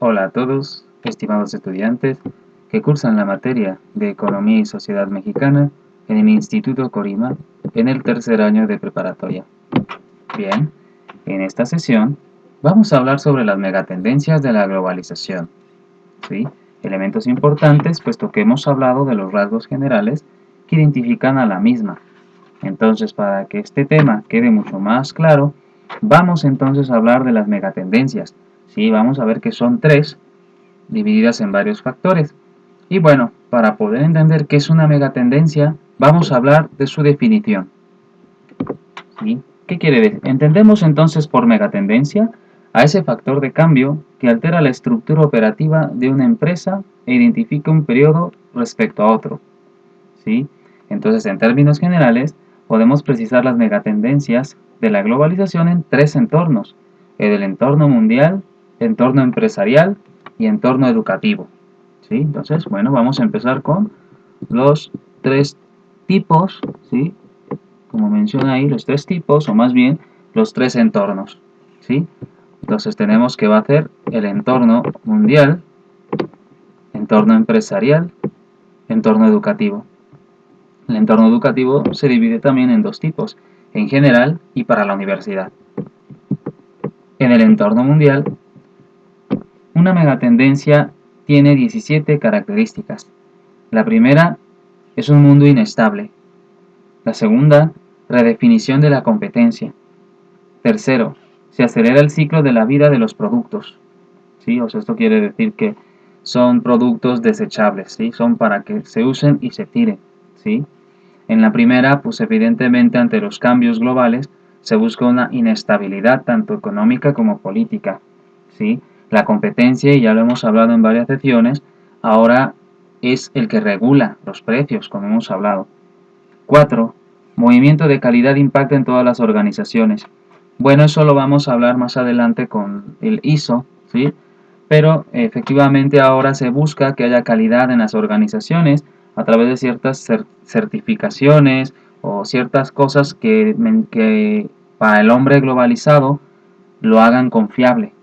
Hola a todos, estimados estudiantes que cursan la materia de Economía y Sociedad Mexicana en el Instituto Corima en el tercer año de preparatoria. Bien, en esta sesión vamos a hablar sobre las megatendencias de la globalización. ¿Sí? Elementos importantes puesto que hemos hablado de los rasgos generales que identifican a la misma. Entonces, para que este tema quede mucho más claro, vamos entonces a hablar de las megatendencias. ¿Sí? Vamos a ver que son tres, divididas en varios factores. Y bueno, para poder entender qué es una megatendencia, vamos a hablar de su definición. ¿Sí? ¿Qué quiere decir? Entendemos entonces por megatendencia a ese factor de cambio que altera la estructura operativa de una empresa e identifica un periodo respecto a otro. ¿Sí? Entonces, en términos generales, podemos precisar las megatendencias de la globalización en tres entornos: el entorno mundial, entorno empresarial y entorno educativo. ¿Sí? Entonces, bueno, vamos a empezar con los tres tipos, ¿sí? Como menciona ahí, los tres tipos, o más bien, los tres entornos, ¿sí? Entonces tenemos que va a ser el entorno mundial, entorno empresarial, entorno educativo. El entorno educativo se divide también en dos tipos, en general y para la universidad. En el entorno mundial, una megatendencia tiene 17 características. La primera es un mundo inestable. La segunda, redefinición de la competencia. Tercero, se acelera el ciclo de la vida de los productos. ¿Sí? O sea, esto quiere decir que son productos desechables, ¿sí? Son para que se usen y se tiren, ¿sí? En la primera, pues evidentemente ante los cambios globales se busca una inestabilidad tanto económica como política, ¿sí? La competencia, y ya lo hemos hablado en varias secciones, ahora es el que regula los precios, como hemos hablado. 4. Movimiento de calidad impacta en todas las organizaciones. Bueno, eso lo vamos a hablar más adelante con el ISO, ¿sí? Pero efectivamente ahora se busca que haya calidad en las organizaciones a través de ciertas certificaciones o ciertas cosas que para el hombre globalizado lo hagan confiable.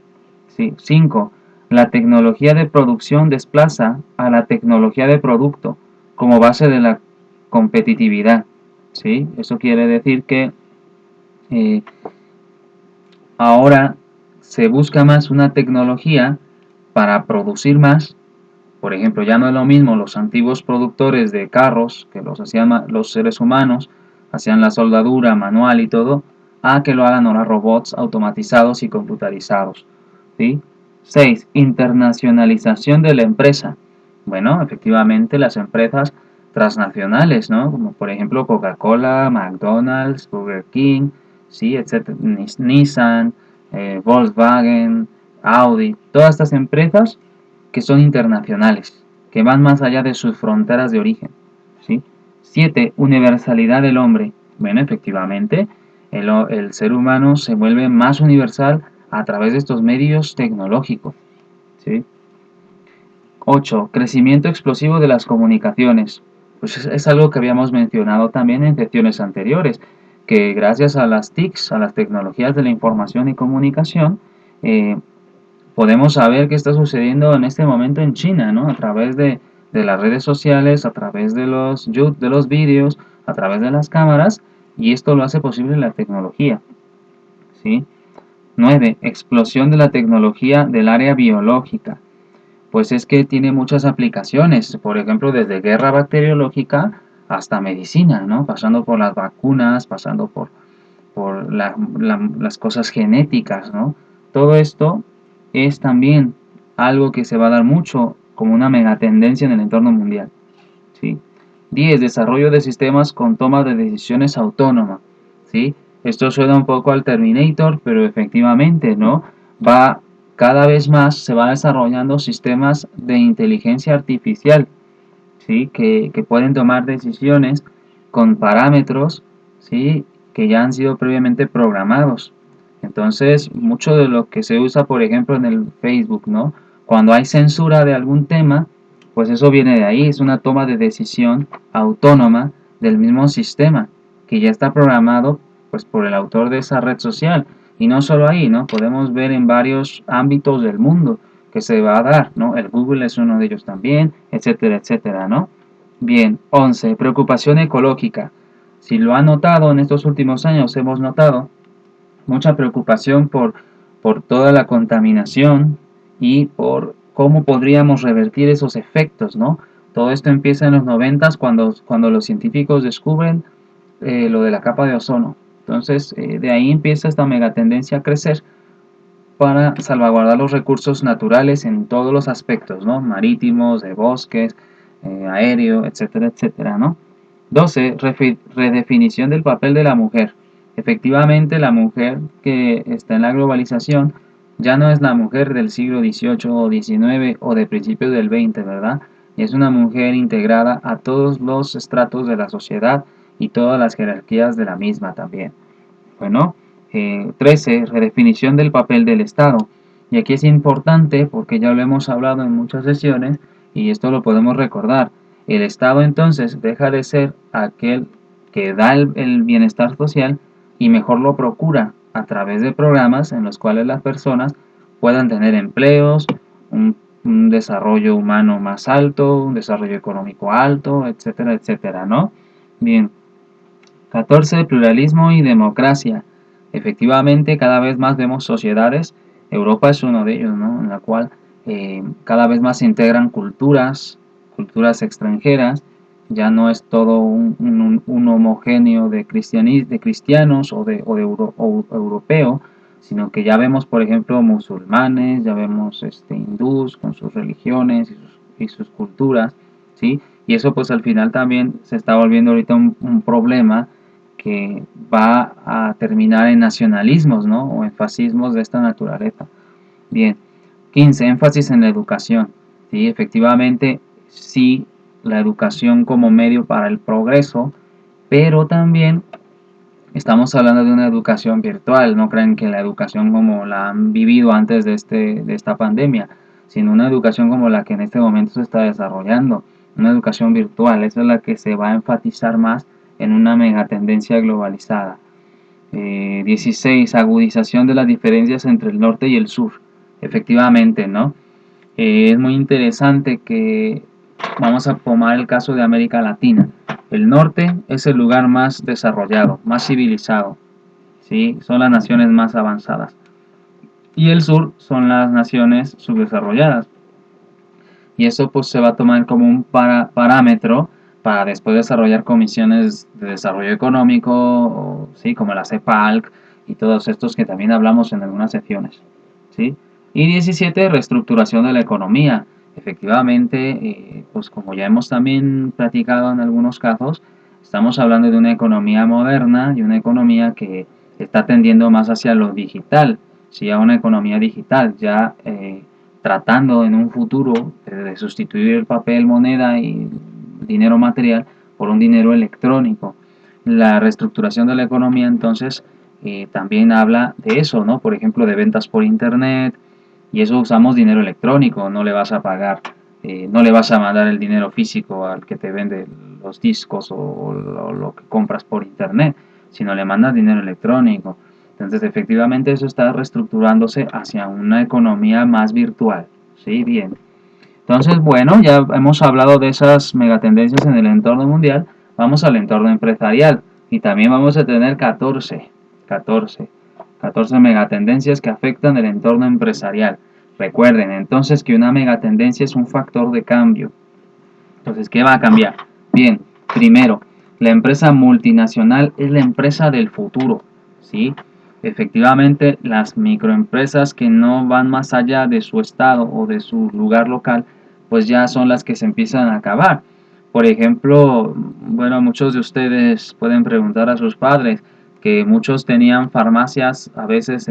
¿Sí? 5. La tecnología de producción desplaza a la tecnología de producto como base de la competitividad. ¿Sí? Eso quiere decir que eh, ahora se busca más una tecnología para producir más. Por ejemplo, ya no es lo mismo los antiguos productores de carros, que los hacían los seres humanos, hacían la soldadura manual y todo, a que lo hagan ahora robots automatizados y computarizados. ¿Sí? 6. Internacionalización de la empresa. Bueno, efectivamente las empresas transnacionales, ¿no? Como por ejemplo Coca-Cola, McDonald's, Burger King, ¿sí? Etcétera, Nissan, Volkswagen, Audi, todas estas empresas que son internacionales, que van más allá de sus fronteras de origen. ¿Sí? 7. Universalidad del hombre. Bueno, efectivamente, el ser humano se vuelve más universal a través de estos medios tecnológicos. ¿Sí? 8. Crecimiento explosivo de las comunicaciones. Pues es algo que habíamos mencionado también en secciones anteriores, que gracias a las TICs, a las tecnologías de la información y comunicación, podemos saber qué está sucediendo en este momento en China, ¿no? A través de las redes sociales, a través de los vídeos, a través de las cámaras, y esto lo hace posible la tecnología, ¿sí? 9. Explosión de la tecnología del área biológica. Pues es que tiene muchas aplicaciones, por ejemplo, desde guerra bacteriológica hasta medicina, ¿no? Pasando por las vacunas, pasando por las cosas genéticas, ¿no? Todo esto es también algo que se va a dar mucho como una megatendencia en el entorno mundial, ¿sí? 10. Desarrollo de sistemas con toma de decisiones autónoma, ¿sí? Esto suena un poco al Terminator, pero efectivamente, ¿no? Va cada vez más, se va desarrollando sistemas de inteligencia artificial, ¿sí? Que pueden tomar decisiones con parámetros, ¿sí? Que ya han sido previamente programados. Entonces, mucho de lo que se usa, por ejemplo, en el Facebook, ¿no? Cuando hay censura de algún tema, pues eso viene de ahí, es una toma de decisión autónoma del mismo sistema, que ya está programado, pues, por el autor de esa red social. Y no solo ahí, ¿no? Podemos ver en varios ámbitos del mundo que se va a dar, ¿no? El Google es uno de ellos también, etcétera, etcétera, ¿no? Bien, 11. Preocupación ecológica. Si lo han notado en estos últimos años, hemos notado mucha preocupación por toda la contaminación y por cómo podríamos revertir esos efectos, ¿no? Todo esto empieza en los 90 cuando los científicos descubren lo de la capa de ozono. Entonces, de ahí empieza esta megatendencia a crecer para salvaguardar los recursos naturales en todos los aspectos, ¿no? Marítimos, de bosques, aéreo, etcétera, etcétera, ¿no? 12. Redefinición del papel de la mujer. Efectivamente, la mujer que está en la globalización ya no es la mujer del siglo XVIII o XIX o de principios del XX, ¿verdad? Es una mujer integrada a todos los estratos de la sociedad y todas las jerarquías de la misma también. Bueno, 13. Redefinición del papel del Estado. Y aquí es importante porque ya lo hemos hablado en muchas sesiones y esto lo podemos recordar. El Estado entonces deja de ser aquel que da el bienestar social y mejor lo procura a través de programas en los cuales las personas puedan tener empleos, un desarrollo humano más alto, un desarrollo económico alto, etcétera, etcétera, ¿no? Bien, 14. Pluralismo y democracia. Efectivamente, cada vez más vemos sociedades, Europa es uno de ellos, ¿no? En la cual cada vez más se integran culturas extranjeras, ya no es todo un homogéneo de cristianos o europeo, sino que ya vemos, por ejemplo, musulmanes, ya vemos hindús con sus religiones y sus culturas, ¿sí? Y eso pues al final también se está volviendo ahorita un problema que va a terminar en nacionalismos, ¿no? O en fascismos de esta naturaleza. Bien, 15. Énfasis en la educación. Sí, efectivamente, sí, la educación como medio para el progreso, pero también estamos hablando de una educación virtual. No crean que la educación como la han vivido antes de esta pandemia, sino una educación como la que en este momento se está desarrollando. Una educación virtual, esa es la que se va a enfatizar más en una megatendencia globalizada. 16. Agudización de las diferencias entre el norte y el sur. Efectivamente, ¿no? Es muy interesante que vamos a tomar el caso de América Latina. El norte es el lugar más desarrollado, más civilizado, ¿sí? Son las naciones más avanzadas. Y el sur son las naciones subdesarrolladas. Y eso pues se va a tomar como un parámetro para después desarrollar comisiones de desarrollo económico, o, ¿sí? Como la CEPALC y todos estos que también hablamos en algunas secciones, ¿sí? Y 17, reestructuración de la economía. Efectivamente, pues como ya hemos también platicado en algunos casos, estamos hablando de una economía moderna y una economía que está tendiendo más hacia lo digital, ¿sí? A una economía digital, ya tratando en un futuro de sustituir el papel moneda y dinero material por un dinero electrónico. La reestructuración de la economía entonces también habla de eso, ¿no? Por ejemplo, de ventas por internet, y eso usamos dinero electrónico, no le vas a pagar, no le vas a mandar el dinero físico al que te vende los discos o lo que compras por internet, sino le mandas dinero electrónico. Entonces, efectivamente, eso está reestructurándose hacia una economía más virtual. Sí, bien. Entonces, bueno, ya hemos hablado de esas megatendencias en el entorno mundial. Vamos al entorno empresarial. Y también vamos a tener 14 megatendencias que afectan el entorno empresarial. Recuerden entonces que una megatendencia es un factor de cambio. Entonces, ¿qué va a cambiar? Bien, primero, la empresa multinacional es la empresa del futuro, ¿sí? Efectivamente, las microempresas que no van más allá de su estado o de su lugar local, pues ya son las que se empiezan a acabar. Por ejemplo, bueno, muchos de ustedes pueden preguntar a sus padres que muchos tenían farmacias a veces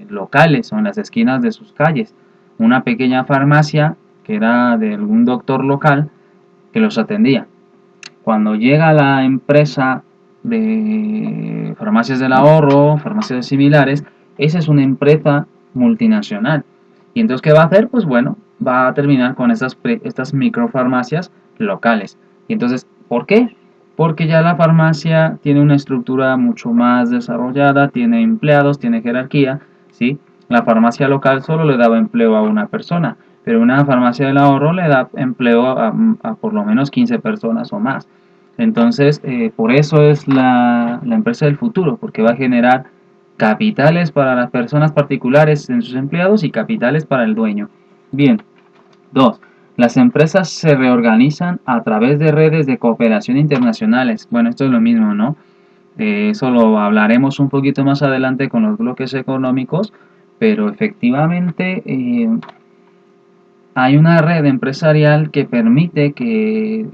locales o en las esquinas de sus calles. Una pequeña farmacia que era de algún doctor local que los atendía. Cuando llega la empresa de farmacias del ahorro, farmacias similares, esa es una empresa multinacional. ¿Y entonces qué va a hacer? Pues bueno, va a terminar con estas microfarmacias locales. Y entonces, ¿por qué? Porque ya la farmacia tiene una estructura mucho más desarrollada, tiene empleados, tiene jerarquía, ¿sí? La farmacia local solo le daba empleo a una persona, pero una farmacia del ahorro le da empleo a por lo menos 15 personas o más. Entonces, por eso es la empresa del futuro, porque va a generar capitales para las personas particulares en sus empleados y capitales para el dueño. Bien, 2. Las empresas se reorganizan a través de redes de cooperación internacionales. Bueno, esto es lo mismo, ¿no? Eso lo hablaremos un poquito más adelante con los bloques económicos, pero efectivamente hay una red empresarial que permite que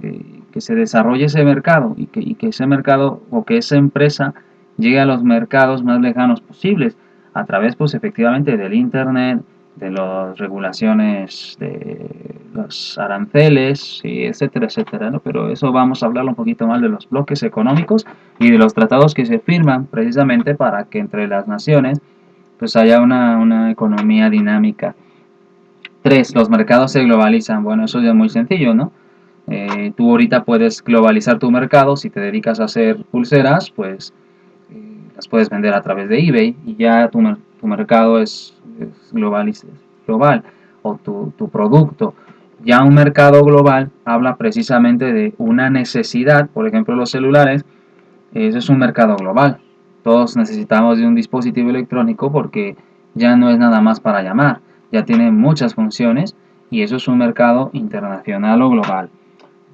se desarrolle ese mercado y que ese mercado o que esa empresa llegue a los mercados más lejanos posibles a través, pues, efectivamente del Internet, de las regulaciones, de los aranceles, y etcétera, etcétera, ¿no? Pero eso vamos a hablar un poquito más de los bloques económicos y de los tratados que se firman precisamente para que entre las naciones pues haya una economía dinámica. 3. Los mercados se globalizan. Bueno, eso ya es muy sencillo, ¿no? Tú ahorita puedes globalizar tu mercado. Si te dedicas a hacer pulseras, pues las puedes vender a través de eBay y ya tu mercado es global, o tu producto. Ya un mercado global habla precisamente de una necesidad. Por ejemplo, los celulares, eso es un mercado global. Todos necesitamos de un dispositivo electrónico porque ya no es nada más para llamar, ya tiene muchas funciones y eso es un mercado internacional o global.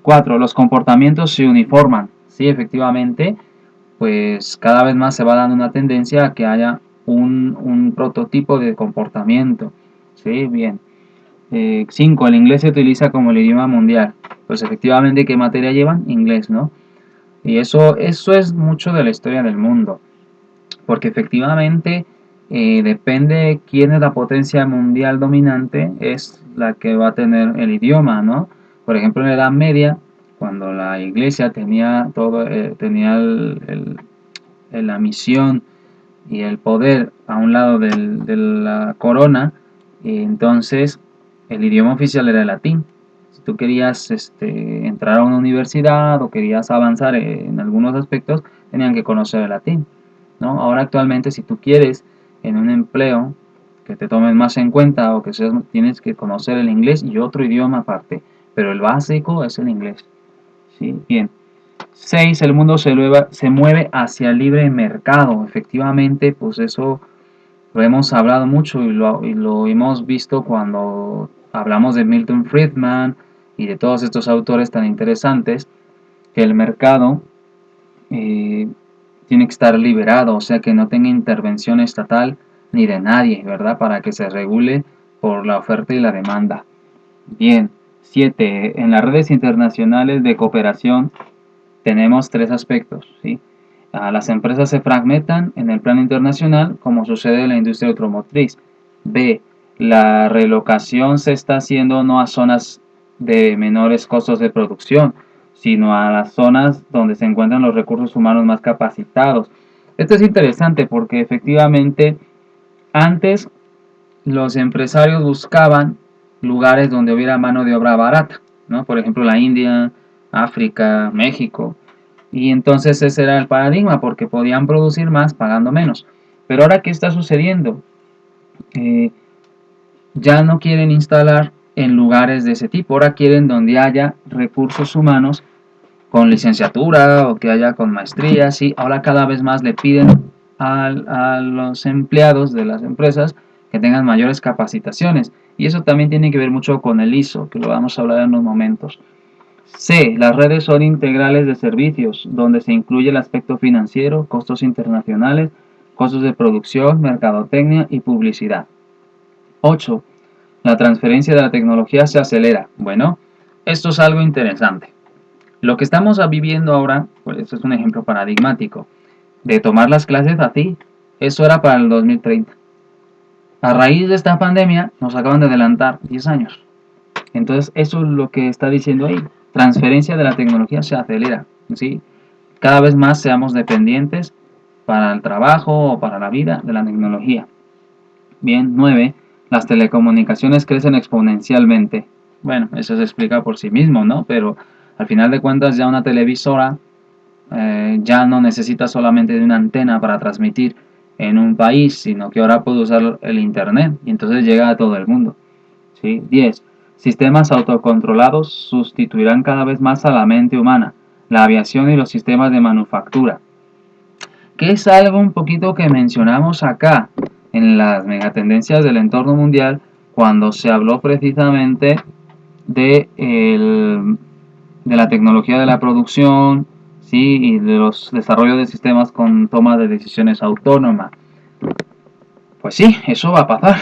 4. Los comportamientos se uniforman. Sí, efectivamente, pues cada vez más se va dando una tendencia a que haya un prototipo de comportamiento. Sí, bien. 5. El inglés se utiliza como el idioma mundial. Pues efectivamente, ¿qué materia llevan? Inglés, ¿no? Y eso es mucho de la historia del mundo, porque efectivamente depende quién es la potencia mundial dominante, es la que va a tener el idioma, ¿no? Por ejemplo, en la Edad Media, cuando la iglesia tenía todo, tenía la misión y el poder a un lado de la corona, y entonces el idioma oficial era el latín. Si tú querías entrar a una universidad o querías avanzar en algunos aspectos, tenían que conocer el latín, ¿no? Ahora actualmente, si tú quieres en un empleo que te tomen más en cuenta o que seas, tienes que conocer el inglés y otro idioma aparte, pero el básico es el inglés. ¿Sí? Bien. 6. El mundo se mueve hacia el libre mercado. Efectivamente, pues eso lo hemos hablado mucho y lo hemos visto cuando hablamos de Milton Friedman y de todos estos autores tan interesantes, que el mercado tiene que estar liberado, o sea que no tenga intervención estatal ni de nadie, ¿verdad? Para que se regule por la oferta y la demanda. Bien. 7. En las redes internacionales de cooperación tenemos tres aspectos, ¿sí? Las empresas se fragmentan en el plano internacional, como sucede en la industria automotriz. B. La relocación se está haciendo no a zonas de menores costos de producción, sino a las zonas donde se encuentran los recursos humanos más capacitados. Esto es interesante porque efectivamente antes los empresarios buscaban lugares donde hubiera mano de obra barata, ¿no? Por ejemplo, la India, África, México. Y entonces ese era el paradigma, porque podían producir más pagando menos. Pero ahora, ¿qué está sucediendo? Eh, ya no quieren instalar en lugares de ese tipo, ahora quieren donde haya recursos humanos con licenciatura o que haya con maestrías, y ahora cada vez más le piden a los empleados de las empresas que tengan mayores capacitaciones. Y eso también tiene que ver mucho con el ISO, que lo vamos a hablar en unos momentos. C. Las redes son integrales de servicios, donde se incluye el aspecto financiero, costos internacionales, costos de producción, mercadotecnia y publicidad. 8. La transferencia de la tecnología se acelera. Bueno, esto es algo interesante. Lo que estamos viviendo ahora, pues esto es un ejemplo paradigmático, de tomar las clases así, eso era para el 2030. A raíz de esta pandemia nos acaban de adelantar 10 años. Entonces eso es lo que está diciendo ahí. Transferencia de la tecnología se acelera, ¿sí? Cada vez más seamos dependientes para el trabajo o para la vida de la tecnología. Bien, 9. Las telecomunicaciones crecen exponencialmente. Bueno, eso se explica por sí mismo, ¿no? Pero al final de cuentas ya una televisora ya no necesita solamente de una antena para transmitir en un país, sino que ahora puede usar el internet y entonces llega a todo el mundo. ¿Sí? 10. Sistemas autocontrolados sustituirán cada vez más a la mente humana, la aviación y los sistemas de manufactura, que es algo un poquito que mencionamos acá en las megatendencias del entorno mundial cuando se habló precisamente de la tecnología de la producción, ¿sí? Y de los desarrollos de sistemas con toma de decisiones autónoma. Pues sí, eso va a pasar.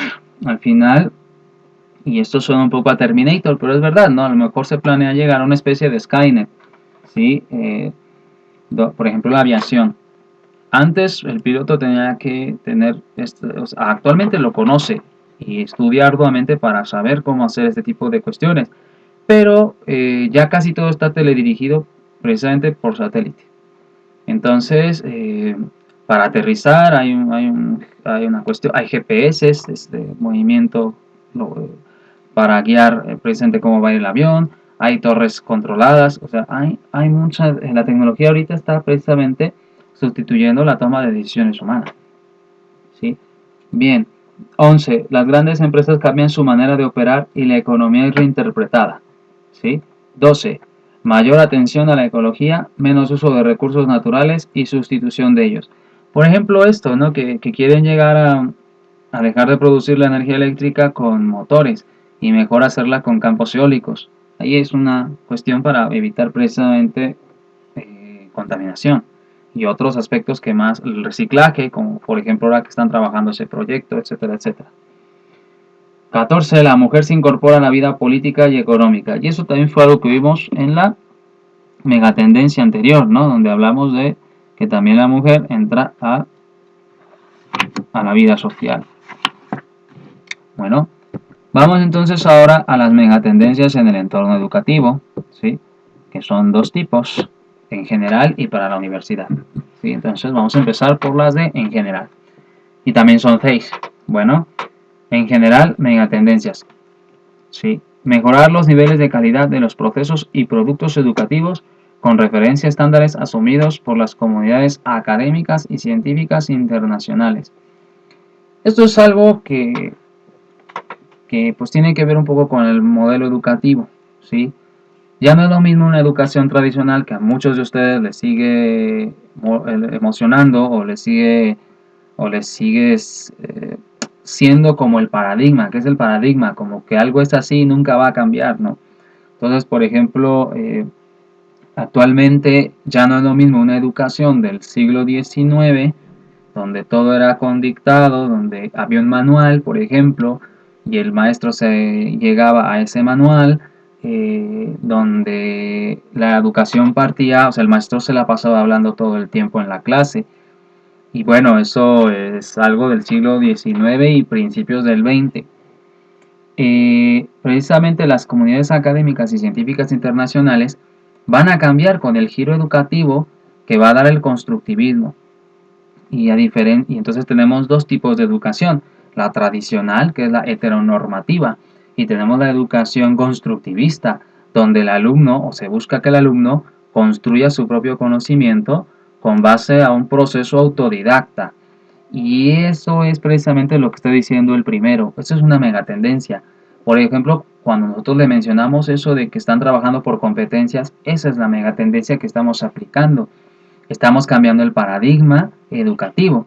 Al final, y esto suena un poco a Terminator, pero es verdad, ¿no? A lo mejor se planea llegar a una especie de Skynet, ¿sí? Por ejemplo, la aviación. Antes el piloto tenía que tener, o sea, actualmente lo conoce y estudia arduamente para saber cómo hacer este tipo de cuestiones, pero ya casi todo está teledirigido precisamente por satélite. Entonces, para aterrizar hay una cuestión, hay GPS, movimiento para guiar precisamente cómo va a ir el avión, hay torres controladas, o sea, hay mucha, la tecnología ahorita está precisamente sustituyendo la toma de decisiones humanas. ¿Sí? Bien, 11. Las grandes empresas cambian su manera de operar y la economía es reinterpretada. ¿Sí? 12. Mayor atención a la ecología, menos uso de recursos naturales y sustitución de ellos. Por ejemplo, esto, ¿no? Que quieren llegar a dejar de producir la energía eléctrica con motores y mejor hacerla con campos eólicos. Ahí es una cuestión para evitar precisamente contaminación y otros aspectos que más el reciclaje, como por ejemplo ahora que están trabajando ese proyecto, etcétera, etcétera. 14. La mujer se incorpora a la vida política y económica. Y eso también fue algo que vimos en la megatendencia anterior, ¿no? Donde hablamos de que también la mujer entra a la vida social. Bueno, vamos entonces ahora a las megatendencias en el entorno educativo, ¿sí? Que son dos tipos, en general y para la universidad. ¿Sí? Entonces vamos a empezar por las de en general. Y también son 6. Bueno, en general, megatendencias. ¿Sí? Mejorar los niveles de calidad de los procesos y productos educativos con referencia a estándares asumidos por las comunidades académicas y científicas internacionales. Esto es algo que pues tiene que ver un poco con el modelo educativo, ¿sí? Ya no es lo mismo una educación tradicional que a muchos de ustedes les sigue emocionando o les sigue siendo como el paradigma. ¿Qué es el paradigma? Como que algo es así y nunca va a cambiar, ¿no? Entonces, por ejemplo, actualmente ya no es lo mismo una educación del siglo XIX, donde todo era con dictado, donde había un manual, por ejemplo, y el maestro se llegaba a ese manual, donde la educación partía, o sea, el maestro se la pasaba hablando todo el tiempo en la clase. Y bueno, eso es algo del siglo XIX y principios del XX. Precisamente las comunidades académicas y científicas internacionales van a cambiar con el giro educativo que va a dar el constructivismo. Y entonces tenemos dos tipos de educación, la tradicional, que es la heteronormativa, y tenemos la educación constructivista, donde el alumno, o se busca que el alumno, construya su propio conocimiento con base a un proceso autodidacta. Y eso es precisamente lo que está diciendo el primero. Eso es una megatendencia. Por ejemplo, cuando nosotros le mencionamos eso de que están trabajando por competencias, esa es la megatendencia que estamos aplicando. Estamos cambiando el paradigma educativo.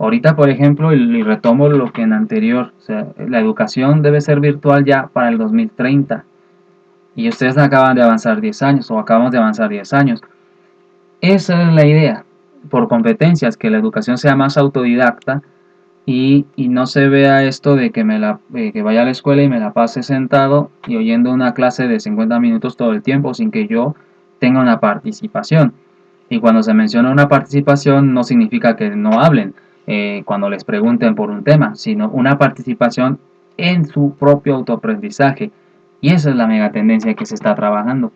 Ahorita, por ejemplo, y retomo lo que en anterior, o sea, la educación debe ser virtual ya para el 2030. Y ustedes acaban de avanzar 10 años o acabamos de avanzar 10 años. Esa es la idea, por competencias, que la educación sea más autodidacta y no se vea esto de que vaya a la escuela y me la pase sentado y oyendo una clase de 50 minutos todo el tiempo sin que yo tenga una participación. Y cuando se menciona una participación no significa que no hablen cuando les pregunten por un tema, sino una participación en su propio autoaprendizaje. Y esa es la megatendencia que se está trabajando.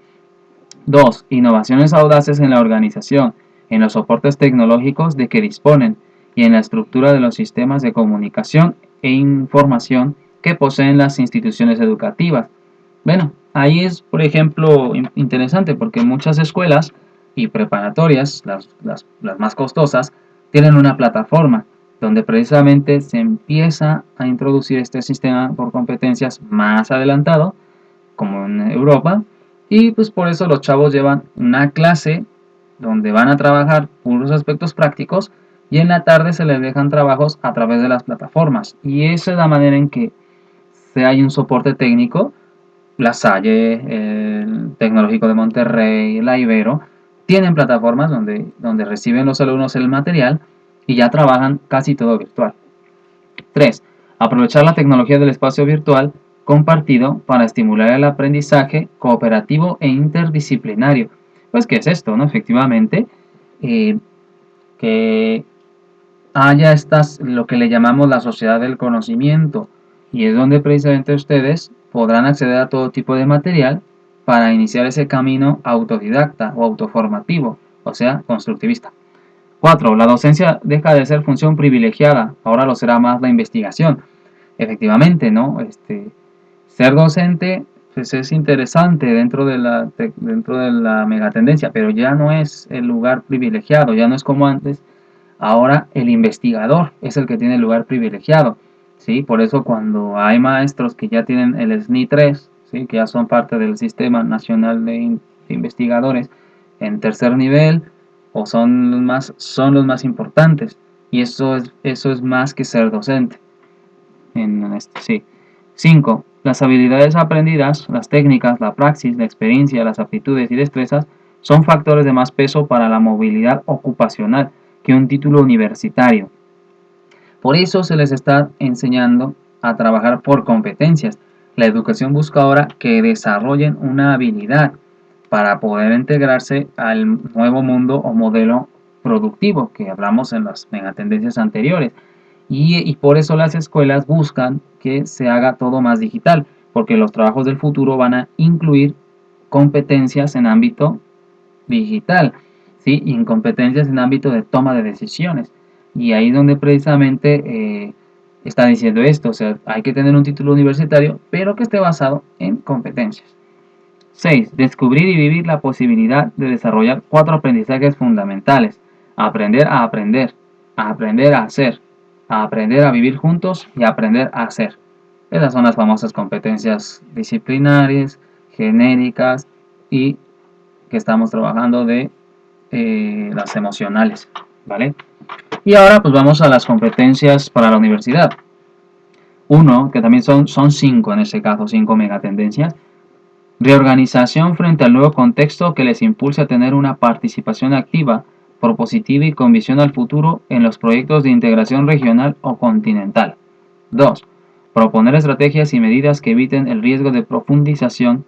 2. Innovaciones audaces en la organización, en los soportes tecnológicos de que disponen y en la estructura de los sistemas de comunicación e información que poseen las instituciones educativas. Bueno, ahí es, por ejemplo, interesante porque muchas escuelas y preparatorias, las más costosas, tienen una plataforma donde precisamente se empieza a introducir este sistema por competencias más adelantado, como en Europa, y pues por eso los chavos llevan una clase donde van a trabajar puros aspectos prácticos y en la tarde se les dejan trabajos a través de las plataformas. Y esa es la manera en que hay un soporte técnico. La Salle, el Tecnológico de Monterrey, la Ibero, tienen plataformas donde reciben los alumnos el material y ya trabajan casi todo virtual. 3. Aprovechar la tecnología del espacio virtual compartido para estimular el aprendizaje cooperativo e interdisciplinario. Pues, ¿qué es esto? ¿No? Efectivamente, que haya lo que le llamamos la sociedad del conocimiento, y es donde precisamente ustedes podrán acceder a todo tipo de material para iniciar ese camino autodidacta o autoformativo, o sea, constructivista. 4. La docencia deja de ser función privilegiada, ahora lo será más la investigación. Efectivamente, ¿no? Ser docente pues es interesante dentro de la megatendencia, pero ya no es el lugar privilegiado, ya no es como antes. Ahora el investigador es el que tiene el lugar privilegiado, ¿sí? Por eso cuando hay maestros que ya tienen el SNI 3, ¿sí? Que ya son parte del Sistema Nacional de Investigadores en tercer nivel, o son los más importantes, y eso es más que ser docente. Sí. 5. Las habilidades aprendidas, las técnicas, la praxis, la experiencia, las aptitudes y destrezas son factores de más peso para la movilidad ocupacional que un título universitario. Por eso se les está enseñando a trabajar por competencias. La educación busca ahora que desarrollen una habilidad para poder integrarse al nuevo mundo o modelo productivo que hablamos en las megatendencias anteriores. Y por eso las escuelas buscan que se haga todo más digital, porque los trabajos del futuro van a incluir competencias en ámbito digital, ¿sí? Y en competencias en ámbito de toma de decisiones. Y ahí es donde precisamente está diciendo esto, o sea, hay que tener un título universitario, pero que esté basado en competencias. 6. Descubrir y vivir la posibilidad de desarrollar 4 aprendizajes fundamentales. Aprender a aprender a hacer, a aprender a vivir juntos y a aprender a hacer. Esas son las famosas competencias disciplinarias, genéricas y que estamos trabajando de las emocionales, ¿vale? Y ahora pues vamos a las competencias para la universidad. 1, que también son 5 en este caso, 5 megatendencias. Reorganización frente al nuevo contexto que les impulse a tener una participación activa, propositiva y con visión al futuro en los proyectos de integración regional o continental. 2. Proponer estrategias y medidas que eviten el riesgo de profundización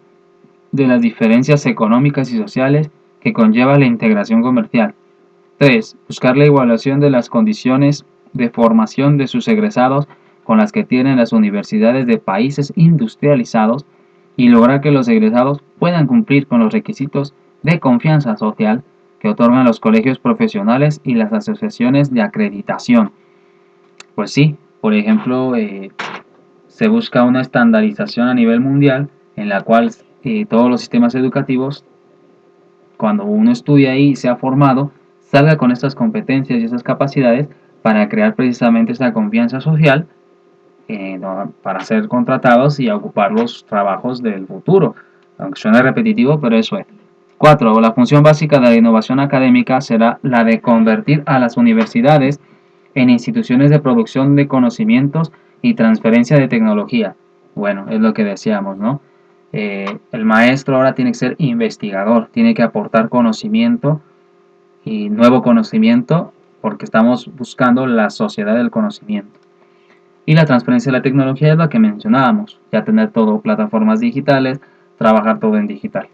de las diferencias económicas y sociales que conlleva la integración comercial. 3. Buscar la igualación de las condiciones de formación de sus egresados con las que tienen las universidades de países industrializados y lograr que los egresados puedan cumplir con los requisitos de confianza social que otorgan los colegios profesionales y las asociaciones de acreditación. Pues sí, por ejemplo, se busca una estandarización a nivel mundial en la cual todos los sistemas educativos, cuando uno estudia ahí y se ha formado, salga con estas competencias y esas capacidades para crear precisamente esta confianza social para ser contratados y ocupar los trabajos del futuro. Aunque suene repetitivo, pero eso es. 4. La función básica de la innovación académica será la de convertir a las universidades en instituciones de producción de conocimientos y transferencia de tecnología. Bueno, es lo que decíamos, ¿no? El maestro ahora tiene que ser investigador, tiene que aportar conocimiento y nuevo conocimiento porque estamos buscando la sociedad del conocimiento. Y la transferencia de la tecnología es lo que mencionábamos, ya tener todo plataformas digitales, trabajar todo en digital.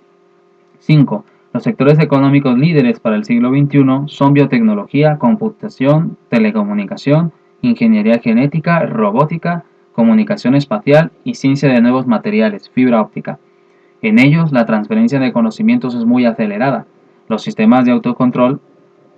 5. Los sectores económicos líderes para el siglo XXI son biotecnología, computación, telecomunicación, ingeniería genética, robótica, comunicación espacial y ciencia de nuevos materiales, fibra óptica. En ellos, la transferencia de conocimientos es muy acelerada. Los sistemas de autocontrol,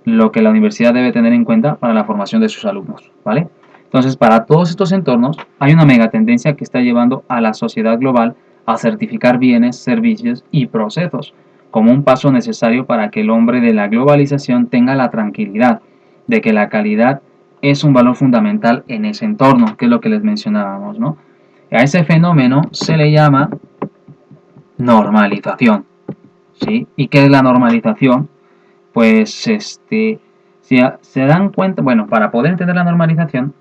lo que la universidad debe tener en cuenta para la formación de sus alumnos, ¿vale? Entonces, para todos estos entornos, hay una megatendencia que está llevando a la sociedad global a certificar bienes, servicios y procesos, como un paso necesario para que el hombre de la globalización tenga la tranquilidad de que la calidad es un valor fundamental en ese entorno, que es lo que les mencionábamos, ¿no? A ese fenómeno se le llama normalización, ¿sí? ¿Y qué es la normalización? Pues, si se dan cuenta, bueno, para poder entender la normalización,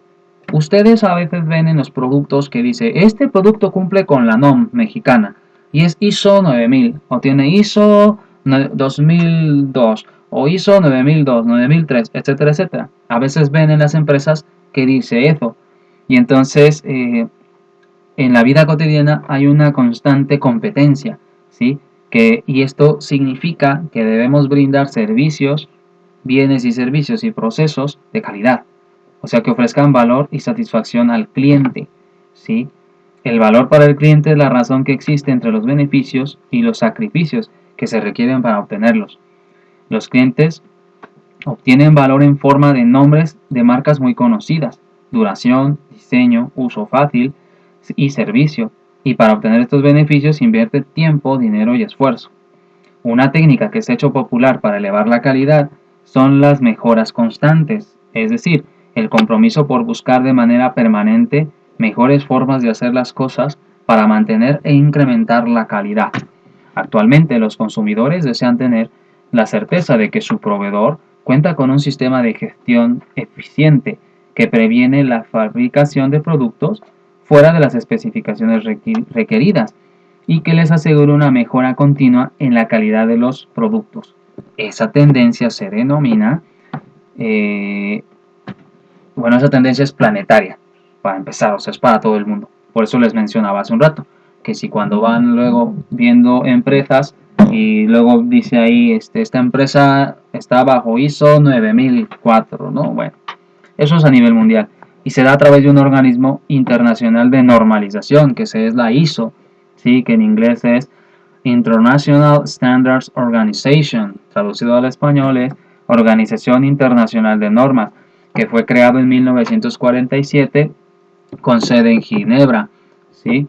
ustedes a veces ven en los productos que dice, este producto cumple con la NOM mexicana, y es ISO 9000, o tiene ISO 2002, o ISO 9002, 9003, etcétera, etcétera. A veces ven en las empresas que dice eso, y entonces en la vida cotidiana hay una constante competencia, ¿sí? Y esto significa que debemos brindar servicios, bienes y servicios y procesos de calidad, o sea, que ofrezcan valor y satisfacción al cliente, ¿sí? El valor para el cliente es la razón que existe entre los beneficios y los sacrificios que se requieren para obtenerlos. Los clientes obtienen valor en forma de nombres de marcas muy conocidas, duración, diseño, uso fácil y servicio, y para obtener estos beneficios invierte tiempo, dinero y esfuerzo. Una técnica que se ha hecho popular para elevar la calidad son las mejoras constantes, es decir, el compromiso por buscar de manera permanente mejores formas de hacer las cosas para mantener e incrementar la calidad. Actualmente los consumidores desean tener la certeza de que su proveedor cuenta con un sistema de gestión eficiente que previene la fabricación de productos fuera de las especificaciones requeridas y que les asegure una mejora continua en la calidad de los productos. Esa tendencia se denomina, esa tendencia es planetaria, para empezar, o sea, es para todo el mundo. Por eso les mencionaba hace un rato, que si cuando van luego viendo empresas y luego dice ahí, esta empresa está bajo ISO 9004, ¿no? Bueno, eso es a nivel mundial y se da a través de un organismo internacional de normalización, que es la ISO, ¿sí? Que en inglés es International Standards Organization, traducido al español es Organización Internacional de Normas, que fue creado en 1947 con sede en Ginebra, ¿sí?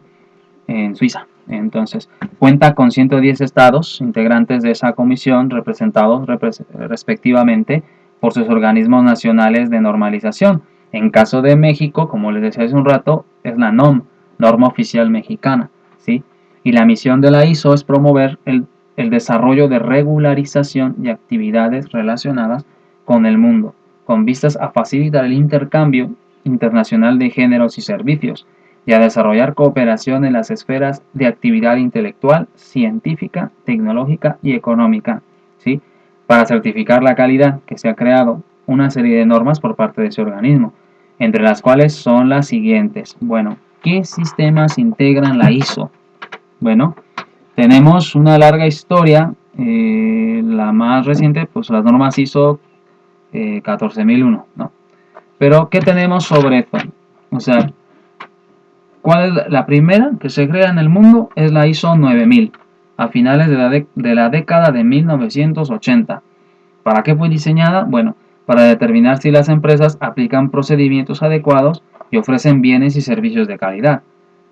En Suiza. Entonces, cuenta con 110 estados integrantes de esa comisión, representados respectivamente por sus organismos nacionales de normalización. En caso de México, como les decía hace un rato, es la NOM, Norma Oficial Mexicana, ¿sí? Y la misión de la ISO es promover el desarrollo de regularización y actividades relacionadas con el mundo, con vistas a facilitar el intercambio internacional de géneros y servicios, y a desarrollar cooperación en las esferas de actividad intelectual, científica, tecnológica y económica, ¿sí? Para certificar la calidad que se ha creado una serie de normas por parte de ese organismo, entre las cuales son las siguientes. Bueno, ¿qué sistemas integran la ISO? Bueno, tenemos una larga historia, la más reciente, pues las normas ISO 14001, ¿no? Pero, ¿qué tenemos sobre esto? O sea, ¿cuál es la primera que se crea en el mundo? Es la ISO 9000, a finales de la década de 1980. ¿Para qué fue diseñada? Bueno, para determinar si las empresas aplican procedimientos adecuados y ofrecen bienes y servicios de calidad.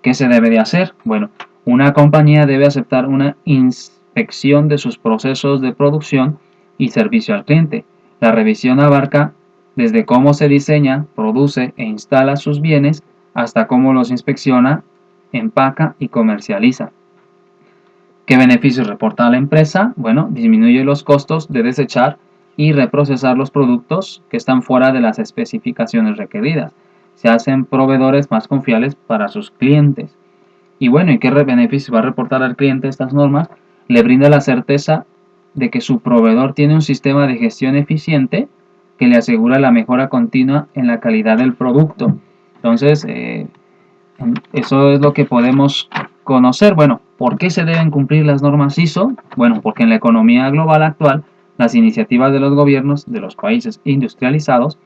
¿Qué se debe de hacer? Bueno, una compañía debe aceptar una inspección de sus procesos de producción y servicio al cliente. La revisión abarca desde cómo se diseña, produce e instala sus bienes hasta cómo los inspecciona, empaca y comercializa. ¿Qué beneficios reporta a la empresa? Bueno, disminuye los costos de desechar y reprocesar los productos que están fuera de las especificaciones requeridas. Se hacen proveedores más confiables para sus clientes. Y bueno, ¿y qué beneficios va a reportar al cliente estas normas? Le brinda la certeza de que su proveedor tiene un sistema de gestión eficiente que le asegura la mejora continua en la calidad del producto. Entonces, eso es lo que podemos conocer. Bueno, ¿por qué se deben cumplir las normas ISO? Bueno, porque en la economía global actual, las iniciativas de los gobiernos de los países industrializados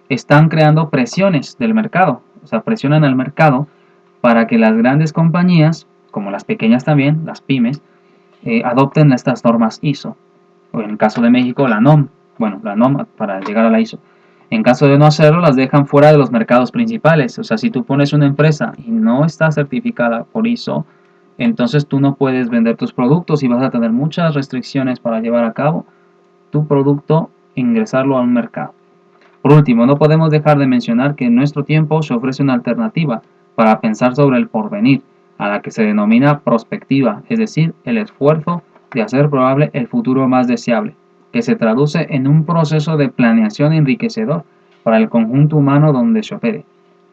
están creando presiones del mercado, o sea, presionan al mercado para que las grandes compañías, como las pequeñas también, las pymes, adopten estas normas ISO. O en el caso de México, la NOM, bueno, la NOM para llegar a la ISO. En caso de no hacerlo, las dejan fuera de los mercados principales. O sea, si tú pones una empresa y no está certificada por ISO, entonces tú no puedes vender tus productos y vas a tener muchas restricciones para llevar a cabo tu producto e ingresarlo a un mercado. Por último, no podemos dejar de mencionar que en nuestro tiempo se ofrece una alternativa para pensar sobre el porvenir, a la que se denomina prospectiva, es decir, el esfuerzo de hacer probable el futuro más deseable, que se traduce en un proceso de planeación enriquecedor para el conjunto humano donde se opere.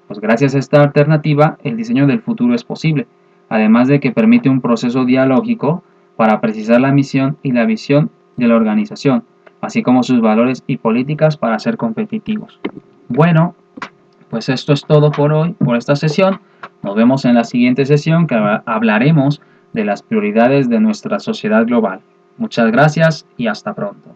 Pues gracias a esta alternativa, el diseño del futuro es posible, además de que permite un proceso dialógico para precisar la misión y la visión de la organización, así como sus valores y políticas para ser competitivos. Bueno, pues esto es todo por hoy, por esta sesión. Nos vemos en la siguiente sesión que hablaremos de las prioridades de nuestra sociedad global. Muchas gracias y hasta pronto.